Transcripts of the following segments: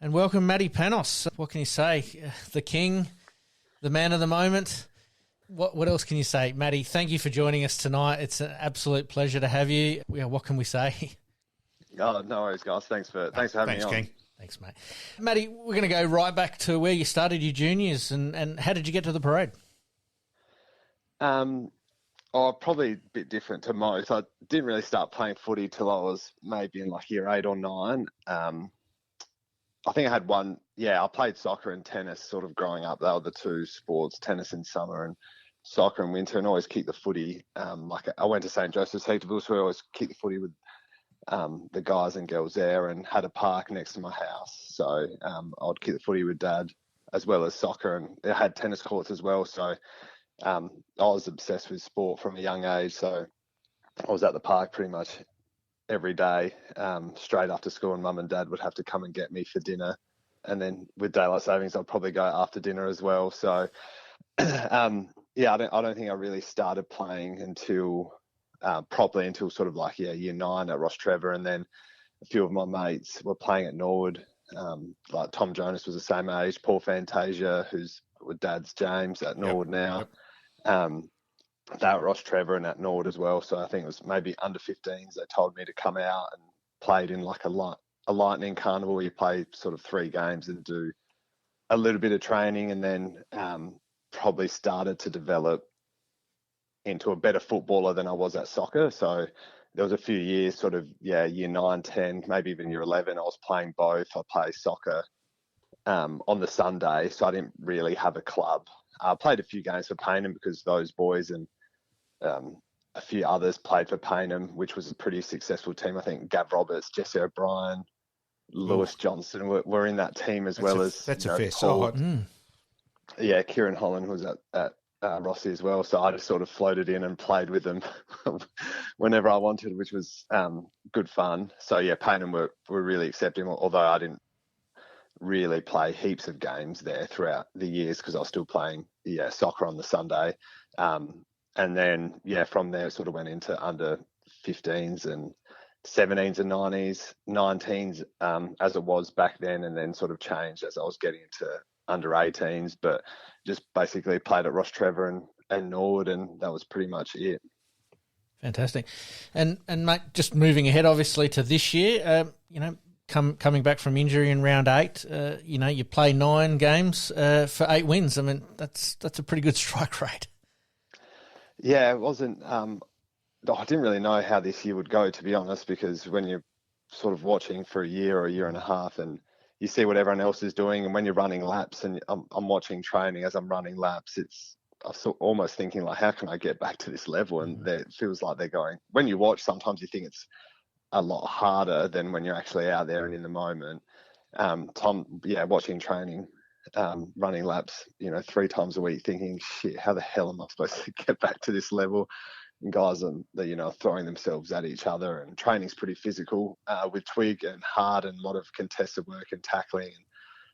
And welcome, Matty Panos. What can you say? The king, the man of the moment. What else can you say? Matty, thank you for joining us tonight. It's an absolute pleasure to have you. Yeah, what can we say? Oh, no worries, guys. Thanks for having me on. King. Thanks, mate. Matty, we're going to go right back to where you started your juniors and how did you get to the parade? Probably a bit different to most. I didn't really start playing footy till I was maybe in like year 8 or 9. I think I had one. Yeah, I played soccer and tennis sort of growing up. They were the two sports, tennis in summer and soccer in winter, and always kicked the footy. I went to St. Joseph's Heaterville, so I always kicked the footy with the guys and girls there, and had a park next to my house. So I'd kick the footy with Dad as well as soccer, and it had tennis courts as well. So I was obsessed with sport from a young age. So I was at the park pretty much every day, straight after school, and Mum and Dad would have to come and get me for dinner. And then with daylight savings, I'd probably go after dinner as well. So, I don't think I really started playing until properly until sort of like year 9 at Ross Trevor, and then a few of my mates were playing at Norwood. Like Tom Jonas was the same age, Paul Fantasia, who's with Dad's James at Norwood now. They were at Ross Trevor and at Norwood as well. So I think it was maybe under 15s. They told me to come out and played in like a lightning carnival where you play sort of 3 games and do a little bit of training, and then probably started to develop into a better footballer than I was at soccer. So there was a few years, sort of, year 9, 10, maybe even year 11, I was playing both. I played soccer on the Sunday, so I didn't really have a club. I played a few games for Payneham because those boys and a few others played for Payneham, which was a pretty successful team. I think Gav Roberts, Jesse O'Brien, Lewis Johnson were in that team as well as... That's a fair side. Yeah, Kieran Holland was at Rossi as well. So I just sort of floated in and played with them whenever I wanted, which was good fun. So yeah, Payneham were really accepting, although I didn't really play heaps of games there throughout the years because I was still playing soccer on the Sunday. And then, from there sort of went into under 15s and 17s and 19s as it was back then, and then sort of changed as I was getting into under 18s, but just basically played at Ross Trevor and Norwood, and that was pretty much it. Fantastic. And mate, just moving ahead obviously to this year, coming back from injury in round 8, you play 9 games for 8 wins. I mean, that's a pretty good strike rate. Yeah, it wasn't. I didn't really know how this year would go, to be honest, because when you're sort of watching for a year or a year and a half, and you see what everyone else is doing, and when you're running laps, and I'm watching training as I'm running laps, I'm almost thinking like, how can I get back to this level? And it feels like they're going. When you watch, sometimes you think it's a lot harder than when you're actually out there and in the moment. Watching training, running laps, 3 times a week, thinking, shit, how the hell am I supposed to get back to this level? And guys are throwing themselves at each other, and training's pretty physical with twig and hard, and a lot of contested work and tackling and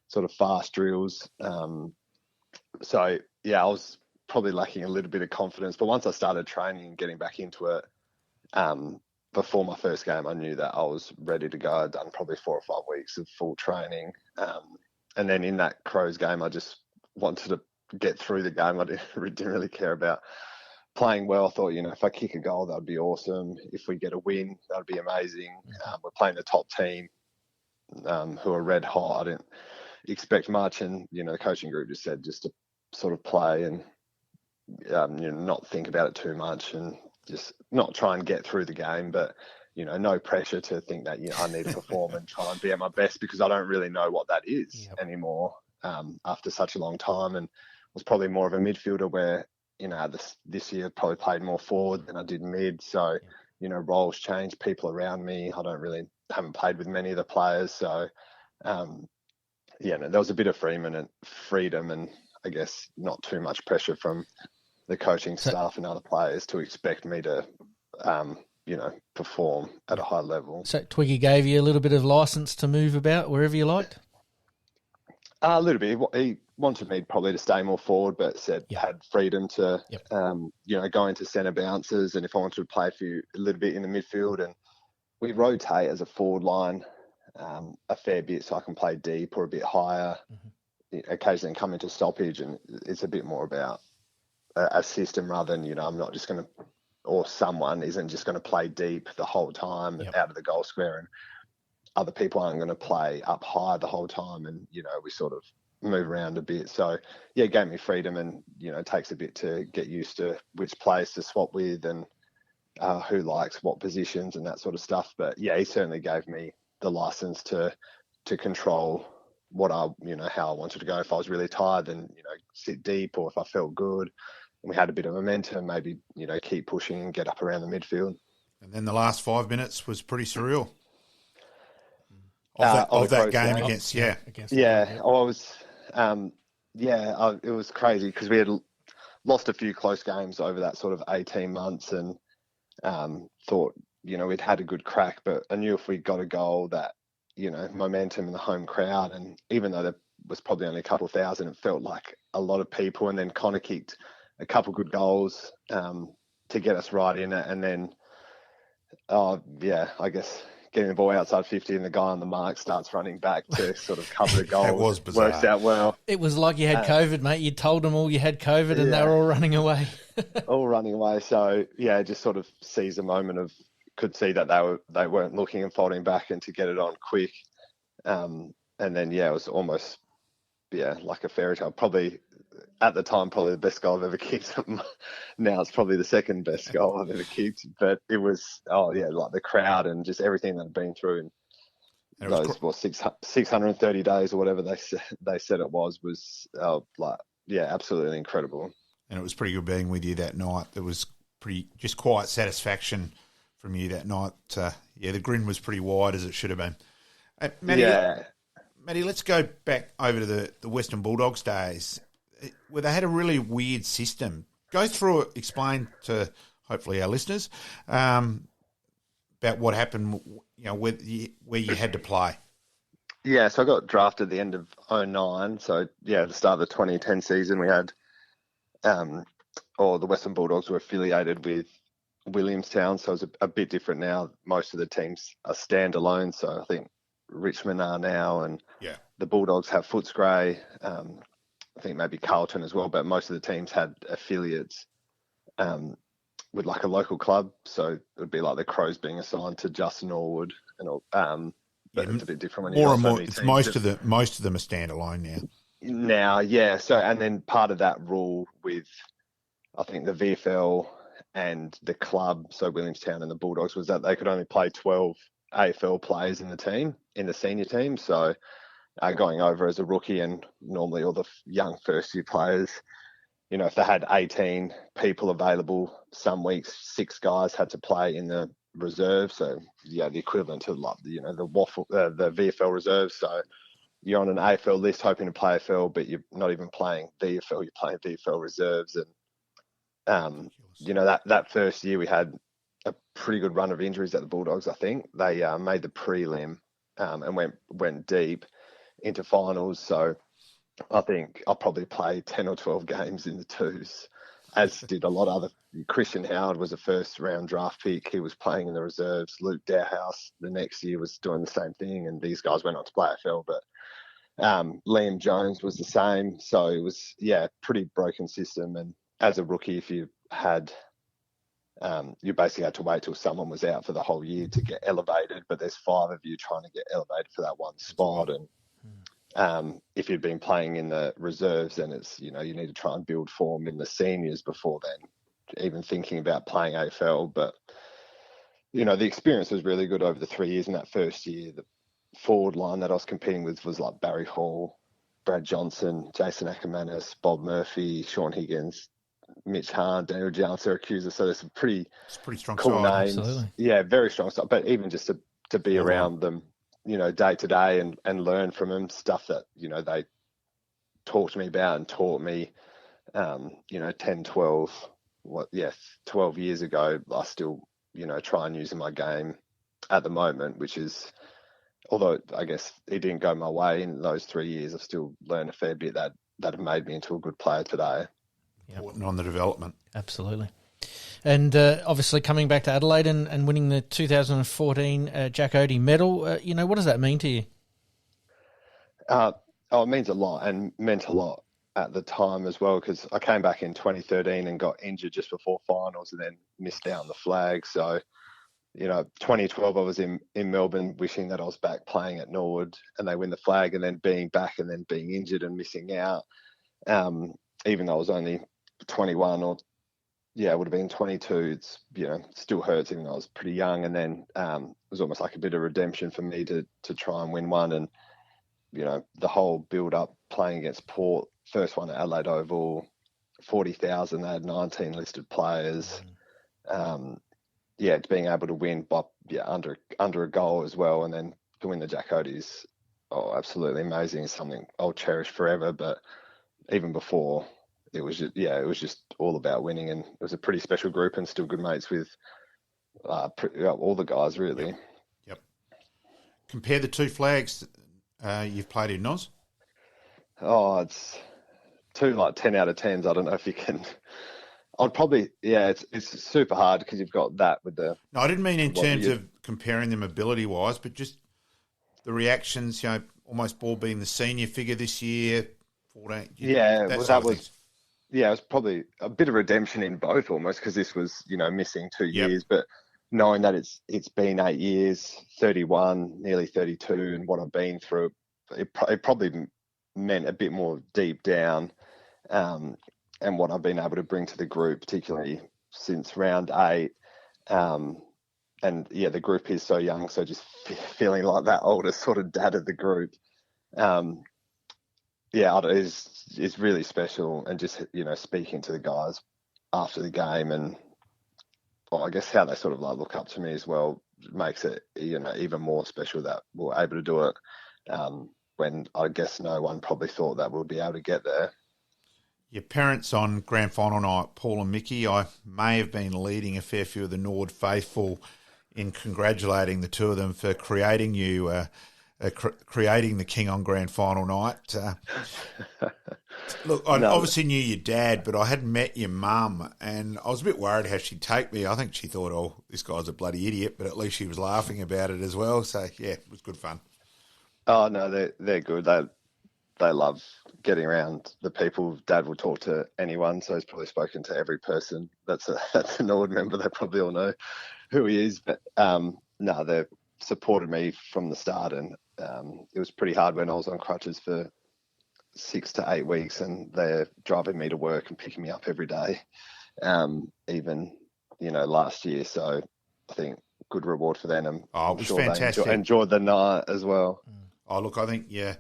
sort of fast drills. I was probably lacking a little bit of confidence, but once I started training and getting back into it, before my first game, I knew that I was ready to go. I'd done probably 4 or 5 weeks of full training. And then in that Crows game, I just wanted to get through the game. I didn't really care about playing well. I thought, if I kick a goal, that would be awesome. If we get a win, that would be amazing. We're playing the top team who are red hot. I didn't expect much. And, the coaching group just said just to sort of play and, not think about it too much, and just not try and get through the game, but, no pressure to think that, I need to perform and try and be at my best, because I don't really know what that is anymore after such a long time. And was probably more of a midfielder where, this year probably played more forward than I did mid. So, roles change, people around me. I haven't played with many of the players. So, there was a bit of freedom and I guess not too much pressure from the coaching staff and other players to expect me to, perform at a high level. So Twiggy gave you a little bit of license to move about wherever you liked? A little bit. He wanted me probably to stay more forward, but said had freedom to, go into centre bounces, and if I wanted to play a little bit in the midfield. And we rotate as a forward line a fair bit so I can play deep or a bit higher, occasionally come into stoppage, and it's a bit more about a system rather than, I'm not just going to, or someone isn't just going to play deep the whole time out of the goal square, and other people aren't going to play up high the whole time, and, we sort of move around a bit. So, yeah, it gave me freedom, and, it takes a bit to get used to which players to swap with and who likes what positions and that sort of stuff. But, yeah, he certainly gave me the license to control what how I wanted to go. If I was really tired, then, sit deep, or if I felt good and we had a bit of momentum, maybe, keep pushing and get up around the midfield. And then the last 5 minutes was pretty surreal. Of that game against. I was, it was crazy because we had lost a few close games over that sort of 18 months, and thought, we'd had a good crack, but I knew if we got a goal that, momentum in the home crowd, and even though there was probably only a couple of thousand, it felt like a lot of people, and then Connor kicked a couple good goals to get us right in it, and then, I guess getting the ball outside 50 and the guy on the mark starts running back to sort of cover the goal. That was bizarre. Works out well. It was like you had COVID, mate. You told them all you had COVID, and they were all running away. All running away. So, just sort of seize a moment could see that they weren't looking and folding back, and to get it on quick. And then, it was almost, like a fairy tale. Probably, at the time, probably the best goal I've ever kicked. Now it's probably the second best goal I've ever kicked. But it was, like the crowd and just everything that I'd been through. And those 630 days or whatever they said it was absolutely incredible. And it was pretty good being with you that night. There was just quiet satisfaction from you that night. The grin was pretty wide, as it should have been. Matty, let's go back over to the Western Bulldogs days, where they had a really weird system. Go through it, explain to hopefully our listeners about what happened, where you had to play. Yeah, so I got drafted at the end of 2009. So, at the start of the 2010 season, we had, the Western Bulldogs were affiliated with Williamstown, so it's a bit different now. Most of the teams are standalone, so I think Richmond are now, and the Bulldogs have Footscray. I think maybe Carlton as well, but most of the teams had affiliates with like a local club. So it would be like the Crows being assigned to just Norwood, and but it's a bit different when more and more. It's most of them are standalone now. Now, so and then part of that rule with, I think, the VFL and the club, so Williamstown and the Bulldogs, was that they could only play 12 AFL players in the senior team. So going over as a rookie, and normally all the young first year players, if they had 18 people available, some weeks 6 guys had to play in the reserve. So the equivalent to the VFL reserves. So you're on an AFL list hoping to play AFL, but you're not even playing VFL, you're playing VFL reserves. And that first year we had a pretty good run of injuries at the Bulldogs. I think they made the prelim and went deep into finals. So I think I'll probably play 10 or 12 games in the twos, as did a lot of other. Christian Howard was a first round draft pick. He was playing in the reserves. Luke Dowhouse the next year was doing the same thing, and these guys went on to play AFL. But Liam Jones was the same. So it was, pretty broken system. And as a rookie, if you had, you basically had to wait till someone was out for the whole year to get elevated, but there's 5 of you trying to get elevated for that one spot. And if you'd been playing in the reserves, then it's, you need to try and build form in the seniors before then, even thinking about playing AFL. But, the experience was really good over the 3 years. In that first year, the forward line that I was competing with was like Barry Hall, Brad Johnson, Jason Ackermanis, Bob Murphy, Sean Higgins, Mitch Hahn, Daniel Jones, Syracuse. So there's some pretty strong cool side. names. Absolutely. Yeah, very strong stuff. But even just to be around them, day to day and learn from them, stuff that, they talked to me about and taught me, 10, 12, 12 years ago, I still, try and use in my game at the moment, which is, although I guess it didn't go my way in those 3 years, I've still learned a fair bit that have made me into a good player today. Important on the development. Absolutely. And obviously coming back to Adelaide and winning the 2014 Jack Odie medal, what does that mean to you? It means a lot and meant a lot at the time as well, because I came back in 2013 and got injured just before finals and then missed out on the flag. So, 2012 I was in Melbourne wishing that I was back playing at Norwood, and they win the flag, and then being back and then being injured and missing out. Even though I was only 21 or it would have been 22, it's, still hurts even though I was pretty young. And then it was almost like a bit of redemption for me to try and win one. And, the whole build up playing against Port, first one at Adelaide Oval, 40,000, they had 19 listed players. Being able to win by under a goal as well, and then to win the Jack Odie's, absolutely amazing. It's something I'll cherish forever. But even before, it was just all about winning, and it was a pretty special group and still good mates with all the guys really. Yep. Compare the two flags you've played in, Noz. Oh, it's two 10 out of 10s. I don't know if you can. I'd probably, it's super hard because you've got that with the. No, I didn't mean in terms of comparing them ability wise, but just the reactions. Almost Ball being the senior figure this year. 14. It was probably a bit of redemption in both almost, because this was missing 2 years, but knowing that it's been 8 years, 31, nearly 32, and what I've been through, it probably meant a bit more deep down. And what I've been able to bring to the group, particularly since round 8. The group is so young, so just feeling like that older sort of dad of the group. It's really special. And just, speaking to the guys after the game, and I guess how they sort of look up to me as well, makes it, even more special that we're able to do it when I guess no one probably thought that we'll be able to get there. Your parents on grand final night, Paul and Mickey, I may have been leading a fair few of the Norwood faithful in congratulating the two of them for creating you, creating the king on grand final night. Look, I obviously knew your dad, but I hadn't met your mum, and I was a bit worried how she'd take me. I think she thought, this guy's a bloody idiot, but at least she was laughing about it as well. So, it was good fun. Oh, no, they're good. They love getting around the people. Dad will talk to anyone, so he's probably spoken to every person that's a Norwood member. They probably all know who he is. But they've supported me from the start, and it was pretty hard when I was on crutches for 6 to 8 weeks, and they're driving me to work and picking me up every day, even last year. So I think good reward for them. And it was fantastic. They enjoyed the night as well. Oh, look, I think it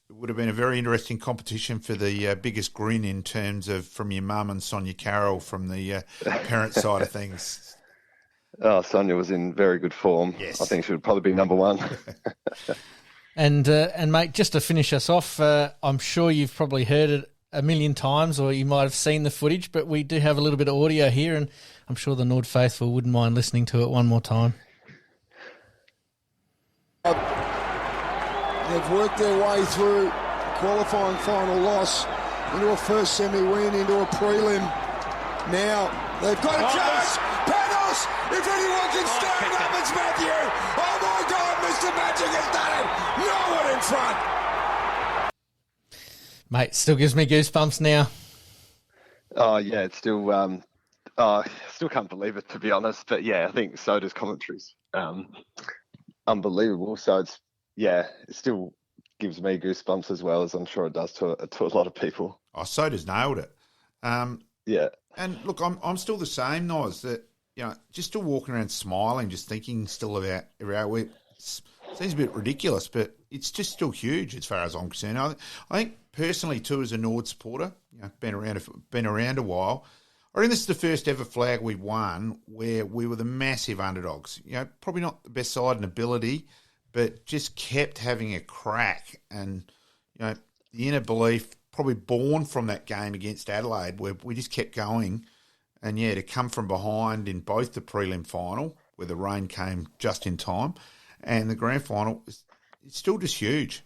would have been a very interesting competition for the biggest grin in terms of from your mum and Sonia Carroll from the parent side of things. Oh, Sonia was in very good form. Yes. I think she would probably be number one. And mate, just to finish us off, I'm sure you've probably heard it a million times, or you might have seen the footage, but we do have a little bit of audio here, and I'm sure the Norwood faithful wouldn't mind listening to it one more time. They've worked their way through qualifying final loss into a first semi-win, into a prelim. Now they've got a chance. Panos, if anyone can stand up, it's Matthew. Oh my God, Mr. Magic has done it. No one in front. Mate, still gives me goosebumps now. Oh yeah, it's still. Still can't believe it, to be honest. But I think so does commentaries. Unbelievable. So it still gives me goosebumps as well, as I'm sure it does to a lot of people. Oh, so does nailed it. And look, I'm still the same, Noz, that, just still walking around smiling, just thinking still about it seems a bit ridiculous, but it's just still huge as far as I'm concerned. I think personally too, as a Norwood supporter, been around a while, I think this is the first ever flag we won where we were the massive underdogs. Probably not the best side in ability, but just kept having a crack. And, the inner belief probably born from that game against Adelaide where we just kept going. And, to come from behind in both the prelim final, where the rain came just in time, and the grand final, it's still just huge.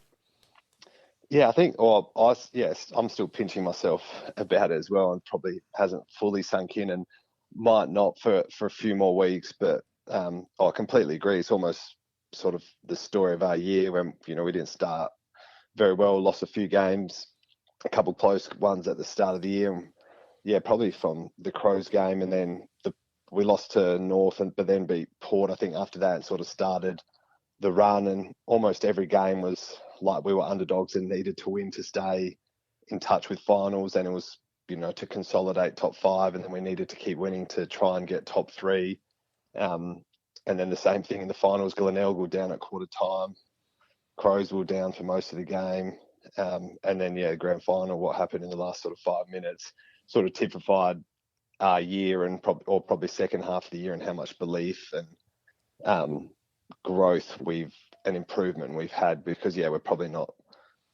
Yeah, I think, I'm still pinching myself about it as well, and probably hasn't fully sunk in. And might not for a few more weeks, but I completely agree. It's almost sort of the story of our year when, we didn't start very well, lost a few games, a couple close ones at the start of the year. And yeah, probably from the Crows game, and then we lost to North, but then beat Port, I think, after that, and sort of started the run. And almost every game was like we were underdogs and needed to win to stay in touch with finals. And it was, to consolidate top 5, and then we needed to keep winning to try and get top 3. And then the same thing in the finals. Glenelg were down at quarter time. Crows were down for most of the game. And then, grand final, what happened in the last sort of 5 minutes sort of typified our year and probably second half of the year, and how much belief and growth and improvement we've had, because, we're probably not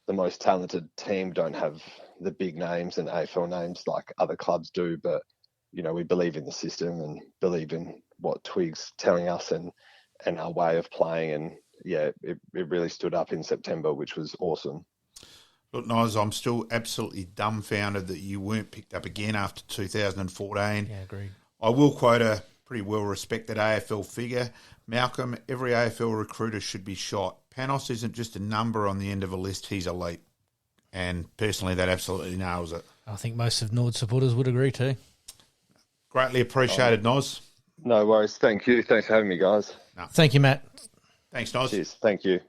the most talented team, don't have the big names and AFL names like other clubs do, but, we believe in the system and believe in what Twig's telling us and our way of playing. And it really stood up in September, which was awesome. Look, Noz, I'm still absolutely dumbfounded that you weren't picked up again after 2014. Yeah, agreed. I will quote a pretty well-respected AFL figure. Malcolm, every AFL recruiter should be shot. Panos isn't just a number on the end of a list, he's elite. And personally, that absolutely nails it. I think most of Norwood supporters would agree too. Greatly appreciated, Noz. No worries. Thank you. Thanks for having me, guys. No. Thank you, Matt. Thanks, Noz. Cheers. Thank you.